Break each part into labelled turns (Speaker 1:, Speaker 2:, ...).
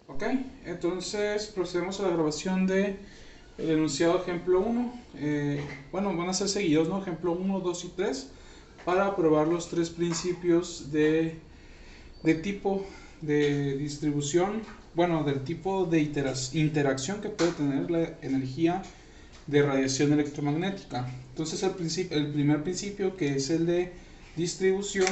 Speaker 1: Ok, entonces procedemos a la grabación de el enunciado ejemplo 1. Bueno, van a ser seguidos, ¿no? Ejemplo 1, 2 y 3 para probar los tres principios de tipo de distribución, bueno, del tipo de interacción que puede tener la energía de radiación electromagnética. Entonces el primer principio, que es el de distribución,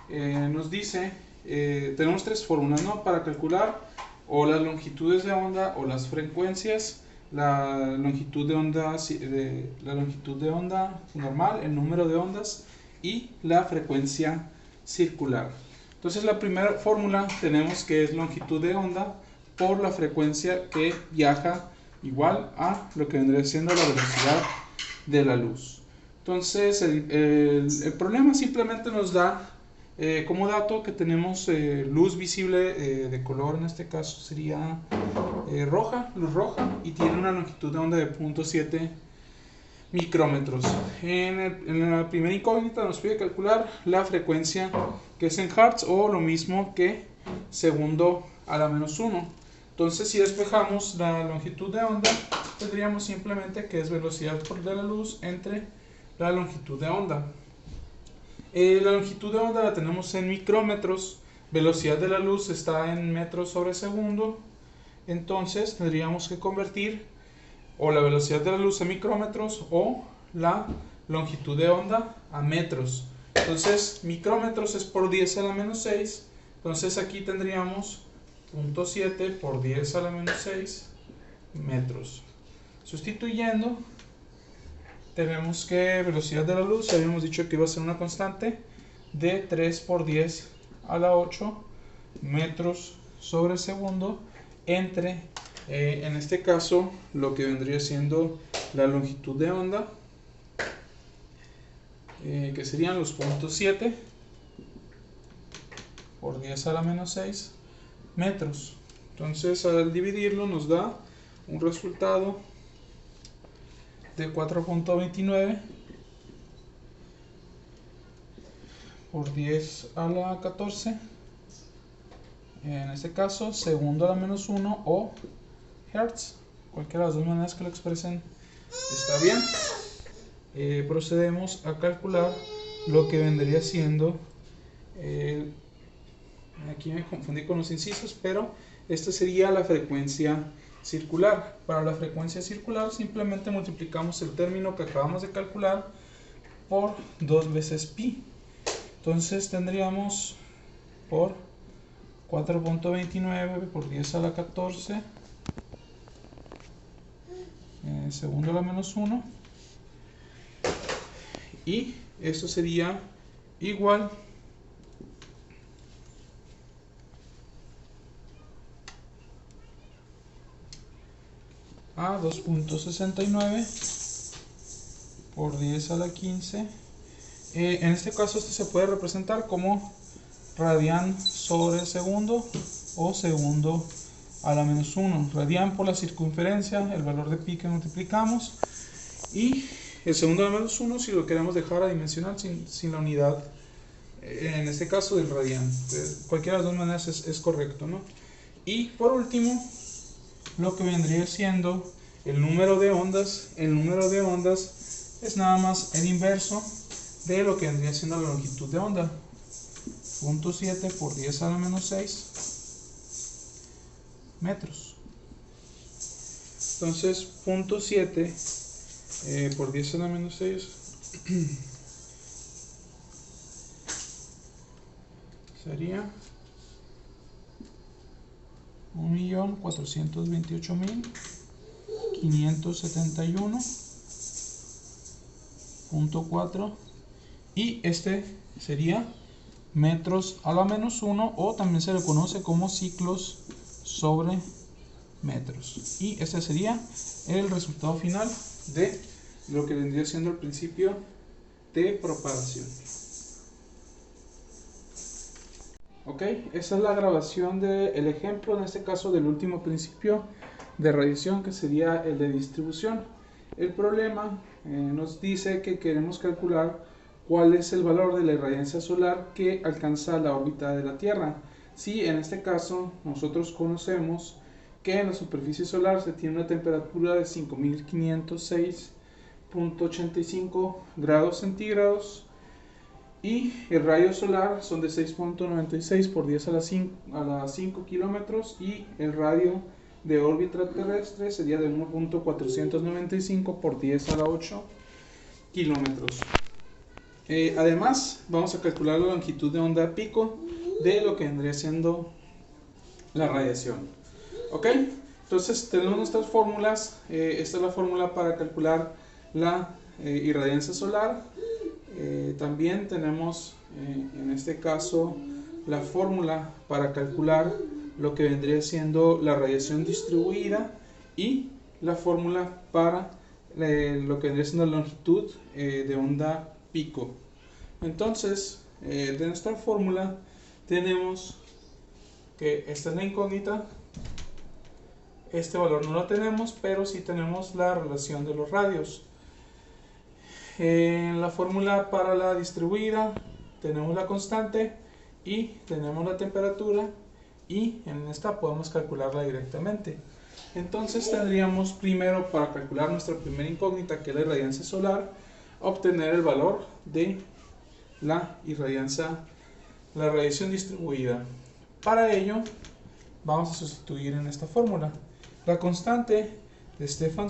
Speaker 1: nos dice, tenemos tres fórmulas, ¿no? Para calcular o las longitudes de onda o las frecuencias, la longitud de onda, la longitud de onda normal, el número de ondas y la frecuencia circular. Entonces la primera fórmula tenemos que es longitud de onda por la frecuencia que viaja igual a lo que vendría siendo la velocidad de la luz. Entonces el problema simplemente nos da como dato que tenemos luz visible de color, en este caso sería roja, luz roja, y tiene una longitud de onda de 0.7 micrómetros. En la primera incógnita nos pide calcular la frecuencia, que es en Hertz, o lo mismo que segundo a la menos 1. Entonces, si despejamos la longitud de onda, tendríamos simplemente que es velocidad de la luz entre la longitud de onda. La longitud de onda la tenemos en micrómetros, velocidad de la luz está en metros sobre segundo, entonces tendríamos que convertir o la velocidad de la luz a micrómetros o la longitud de onda a metros. Entonces micrómetros es por 10 a la menos 6, entonces aquí tendríamos 0.7 por 10 a la menos 6 metros. Sustituyendo, tenemos que velocidad de la luz, habíamos dicho que iba a ser una constante de 3 por 10 a la 8 metros sobre segundo entre, en este caso, lo que vendría siendo la longitud de onda, que serían los 0.7 por 10 a la menos 6 metros. Entonces, al dividirlo nos da un resultado de 4.29 por 10 a la 14, en este caso segundo a la menos 1 o Hertz, cualquiera de las dos maneras que lo expresen está bien. Procedemos a calcular lo que vendría siendo, aquí me confundí con los incisos, pero esta sería la frecuencia circular. Para la frecuencia circular simplemente multiplicamos el término que acabamos de calcular por 2 veces pi. Entonces tendríamos por 4.29 por 10 a la 14 segundo a la menos 1, y esto sería igual a 2.69 por 10 a la 15. En este caso esto se puede representar como radian sobre segundo o segundo a la menos 1. Radian por la circunferencia, el valor de pi que multiplicamos, y el segundo a la menos 1 si lo queremos dejar adimensional sin la unidad, en este caso del radian. Cualquiera de las dos maneras es correcto, ¿no? Y por último, lo que vendría siendo el número de ondas. El número de ondas es nada más el inverso de lo que vendría siendo la longitud de onda, 0.7 por 10 a la menos 6 metros. Entonces 0.7 por 10 a la menos 6 sería 1.428.571.4, y este sería metros a la menos 1, o también se le conoce como ciclos sobre metros. Y este sería el resultado final de lo que vendría siendo el principio de propagación. Ok, esa es la grabación del ejemplo, en este caso del último principio de radiación, que sería el de distribución. El problema nos dice que queremos calcular cuál es el valor de la irradiancia solar que alcanza la órbita de la Tierra. si en este caso nosotros conocemos que en la superficie solar se tiene una temperatura de 5506.85 grados centígrados y el rayo solar son de 6.96 por 10 a la 5 kilómetros y el radio de órbita terrestre sería de 1.495 por 10 a la 8 kilómetros. Además, vamos a calcular la longitud de onda pico de lo que vendría siendo la radiación. ¿Ok? Entonces, tenemos nuestras fórmulas. Esta es la fórmula para calcular la irradiancia solar. También tenemos, en este caso, la fórmula para calcular lo que vendría siendo la radiación distribuida y la fórmula para lo que vendría siendo la longitud de onda pico. Entonces, de nuestra fórmula tenemos que esta es la incógnita, este valor no lo tenemos, pero sí tenemos la relación de los radios. En la fórmula para la distribuida tenemos la constante y tenemos la temperatura, y en esta podemos calcularla directamente. Entonces tendríamos primero, para calcular nuestra primera incógnita, que es la irradiancia solar, obtener el valor de la radiación distribuida. Para ello vamos a sustituir en esta fórmula. La constante de Stefan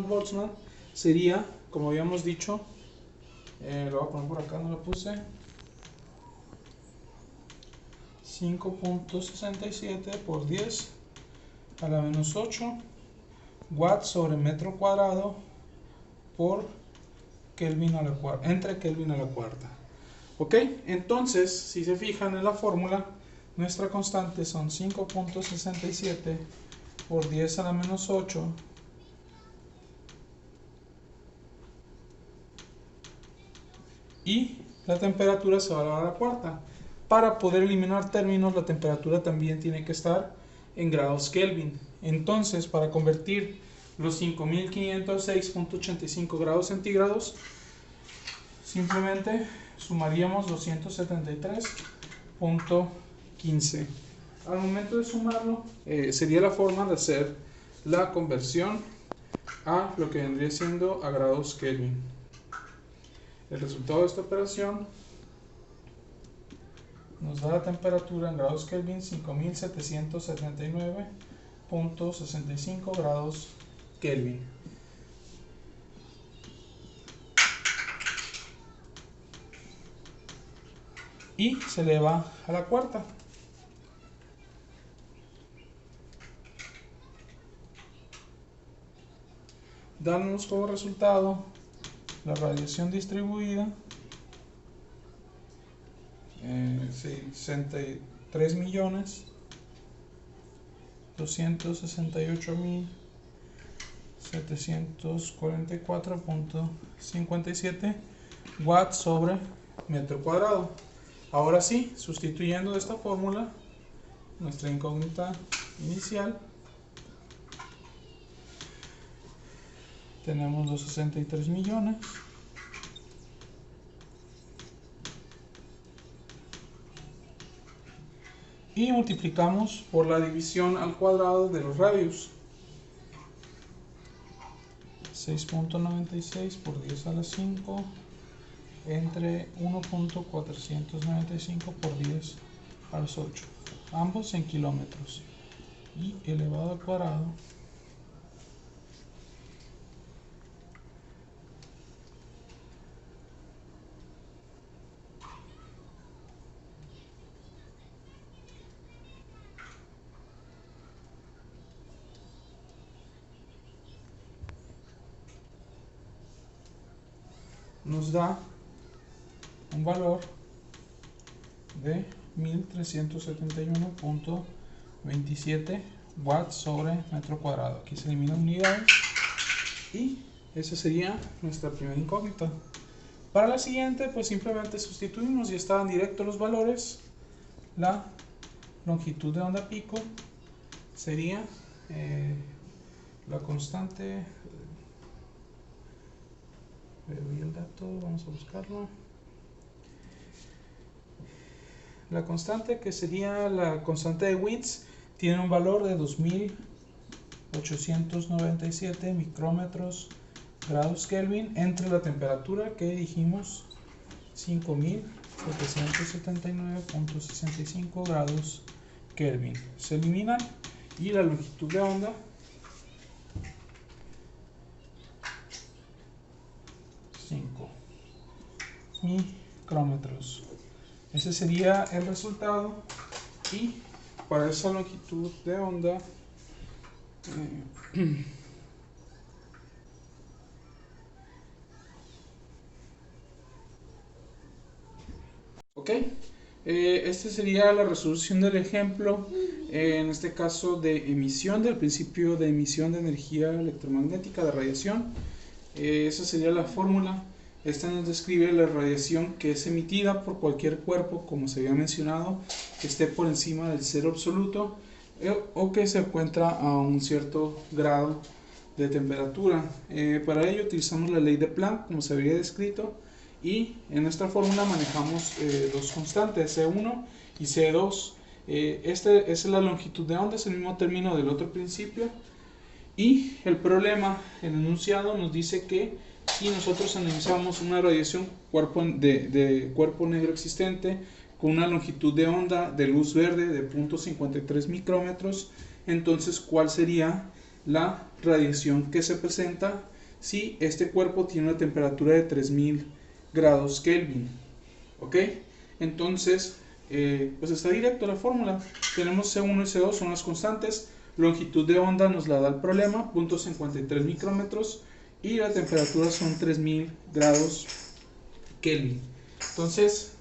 Speaker 1: Boltzmann sería, como habíamos dicho, lo voy a poner por acá, no lo puse, 5.67 por 10 a la menos 8 watts sobre metro cuadrado por Kelvin a la cuarta, entre Kelvin a la cuarta. Ok, entonces si se fijan en la fórmula, nuestra constante son 5.67 por 10 a la menos 8 y la temperatura se va a elevar a la cuarta. Para poder eliminar términos, la temperatura también tiene que estar en grados Kelvin. Entonces, para convertir los 5506.85 grados centígrados, simplemente sumaríamos 273.15. Al momento de sumarlo, sería la forma de hacer la conversión a lo que vendría siendo a grados Kelvin. El resultado de esta operación nos da la temperatura en grados Kelvin 5779.65 grados Kelvin. Y se eleva a la cuarta. Dándonos como resultado la radiación distribuida, 63.268.744.57 watts sobre metro cuadrado. Ahora sí, sustituyendo esta fórmula, nuestra incógnita inicial, tenemos los 63 millones y multiplicamos por la división al cuadrado de los radios. 6.96 por 10 a la 5 entre 1.495 por 10 a los 8, ambos en kilómetros, y elevado al cuadrado nos da un valor de 1371.27 watts sobre metro cuadrado. Aquí se eliminan unidades y esa sería nuestra primera incógnita. Para la siguiente, pues simplemente sustituimos y estaban directos los valores. La longitud de onda pico sería la constante. Le doy el dato, vamos a buscarlo. La constante, que sería la constante de Witts, tiene un valor de 2897 micrómetros grados Kelvin entre la temperatura que dijimos 5779.65 grados Kelvin. Se eliminan y la longitud de onda micrómetros. Ese sería el resultado, y para esa longitud de onda esta sería la resolución del ejemplo, en este caso de emisión, del principio de emisión de energía electromagnética de radiación. Esa sería la fórmula. Esta nos describe la radiación que es emitida por cualquier cuerpo, como se había mencionado, que esté por encima del cero absoluto o que se encuentra a un cierto grado de temperatura. Para ello utilizamos la ley de Planck, como se había descrito, y en esta fórmula manejamos dos constantes, C1 y C2. Esta es la longitud de onda, es el mismo término del otro principio. Y el problema, el enunciado, nos dice que si nosotros analizamos una radiación de cuerpo negro existente con una longitud de onda de luz verde de 0.53 micrómetros, entonces ¿cuál sería la radiación que se presenta si este cuerpo tiene una temperatura de 3000 grados Kelvin? ¿Ok? Entonces, pues está directo la fórmula. Tenemos C1 y C2, son las constantes. Longitud de onda nos la da el problema, 0.53 micrómetros, y la temperatura son 3000 grados Kelvin. Entonces,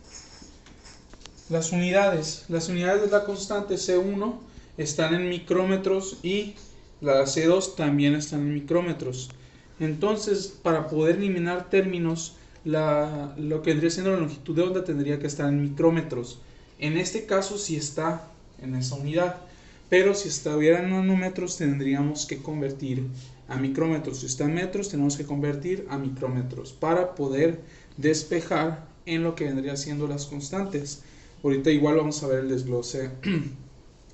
Speaker 1: las unidades de la constante C1 están en micrómetros y la C2 también están en micrómetros. Entonces, para poder eliminar términos, lo que vendría siendo la longitud de onda tendría que estar en micrómetros. En este caso sí está en esa unidad, pero si estuviera en nanómetros tendríamos que convertir a micrómetros. Si está en metros tenemos que convertir a micrómetros para poder despejar en lo que vendría siendo las constantes. Ahorita igual vamos a ver el desglose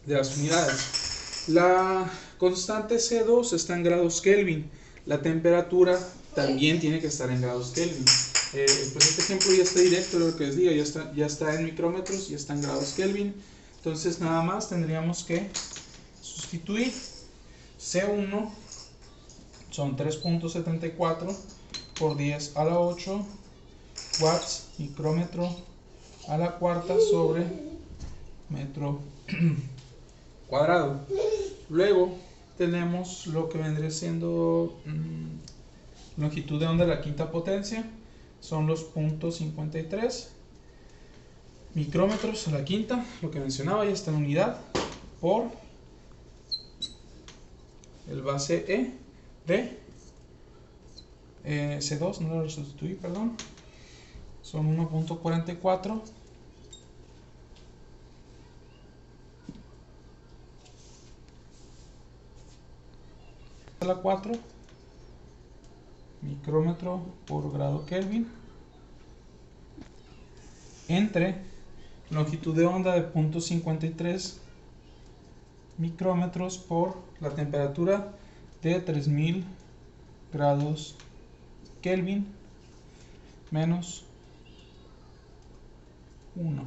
Speaker 1: de las unidades. La constante C2 está en grados Kelvin. La temperatura también tiene que estar en grados Kelvin. Pues este ejemplo ya está directo, lo que les diga, ya está en micrómetros, ya está en grados Kelvin. Entonces nada más tendríamos que sustituir. C1 son 3.74 por 10 a la 8 watts micrómetro a la cuarta sobre metro cuadrado. Luego tenemos lo que vendría siendo longitud de onda de la quinta potencia, son los 0.53 micrómetros a la quinta, lo que mencionaba, ya está en unidad, por el base E de C2, no lo sustituí, perdón, son 1.44 a la 4 micrómetro por grado Kelvin entre longitud de onda de 0.53 micrómetros por la temperatura de 3000 grados Kelvin menos 1.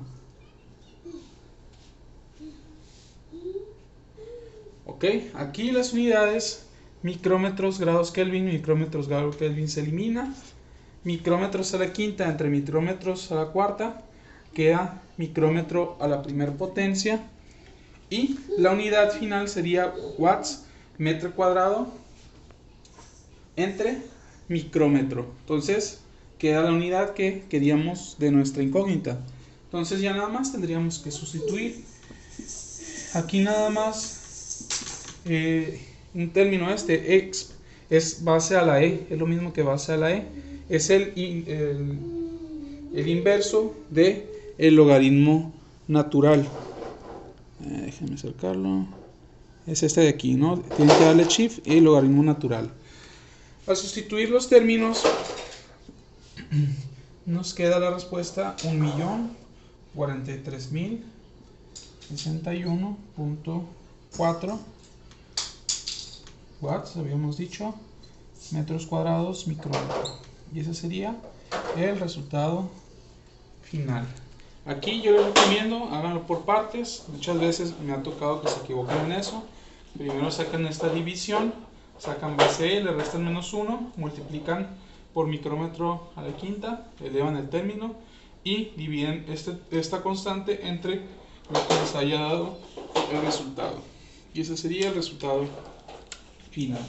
Speaker 1: Ok, aquí las unidades micrómetros, grados Kelvin, micrómetros, grados Kelvin se elimina. Micrómetros a la quinta entre micrómetros a la cuarta queda micrómetro a la primera potencia, y la unidad final sería watts metro cuadrado entre micrómetro. Entonces queda la unidad que queríamos de nuestra incógnita. Entonces ya nada más tendríamos que sustituir. Aquí nada más un término X es base a la E, es lo mismo que base a la E, es el inverso de el logaritmo natural. Déjenme acercarlo. Es este de aquí, ¿no? Tienen que darle shift y el logaritmo natural. Al sustituir los términos nos queda la respuesta 43.061.4 watts, habíamos dicho, metros cuadrados micrómetro. Y ese sería el resultado final. Aquí yo les recomiendo, háganlo por partes. Muchas veces me ha tocado que se equivoquen en eso. Primero sacan esta división, sacan base E, le restan -1, multiplican por micrómetro a la quinta, elevan el término y dividen esta constante entre lo que les haya dado el resultado. Y ese sería el resultado final.